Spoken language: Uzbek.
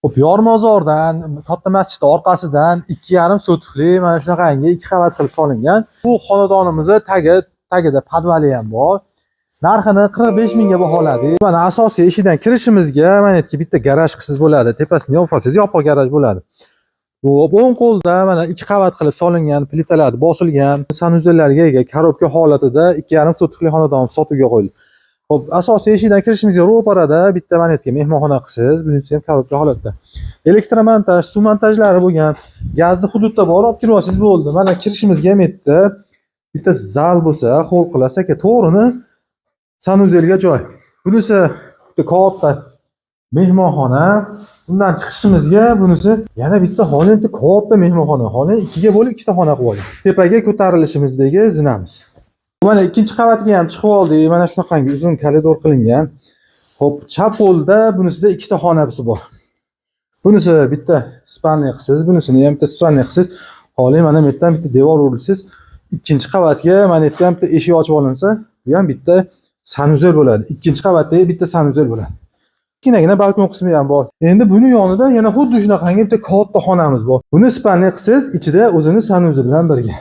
Xo'p, Yormozordan, katta masjid orqasidan 2,5 sotikli mana shunaqangi 2 qavat qilib solingan. Bu xonadonimizni tagida podvali ham bor. Narxini 45 mingga baholadik. Mana asosiy eshidan kirishimizga mana yerga bitta garaj qilsiz bo'ladi. Tepasini yopib olsangiz yopiq garaj bo'ladi. Bu o'ng qo'lda mana 2 qavat qilib solingan, plitalar bosilgan, sanuzellarga ega korobka holatida 2,5 sotikli xonadon sotuvga qo'yildi. Xo'p, asosiy eshikdan kirishimizga ro'parada bitta mana yerga mehmonxona qilsiz, bunisi ham korobka holatda. Elektromontaj, suv montajlari bo'lgan, gazni hududda bor, olib kirib olsangiz bo'ldi. Mana kirishimizga ham yetdi. Bitta zal bo'lsa, xo'l qilasiz aka, to'g'rini sanuzelga joy. Bunisi bitta katta mehmonxona. Bundan chiqishimizga bunisi yana bitta xonali katta mehmonxona. Xona 2 ga bo'lib 2 ta xona qilib oldik. Tepaga ko'tarilishimizdagi zinamiz. Mana ikkinchi qavatga ham chiqib oldik. Mana shunaqangi uzun koridor qilingan. Xo'p, chap qo'lda bunisida 2 ta xonasi bor. Bunisi bitta spalniy qilsiz, bunisini ham bitta spalniy qilsiz. Holi mana bu yerdan bitta devor urilsiz. Ikkinchi qavatga mana bu yerdan bitta eshik ochib olinsa, bu ham bitta sanuzel bo'ladi. Ikkinchi qavatda bitta sanuzel bo'ladi. Kichkinagina balkon qismi ham bor. Endi buni yonida yana xuddi shunaqangi bitta katta xonamiz bor. Buni spalniy qilsiz, ichida o'zini sanuzel bilan birga.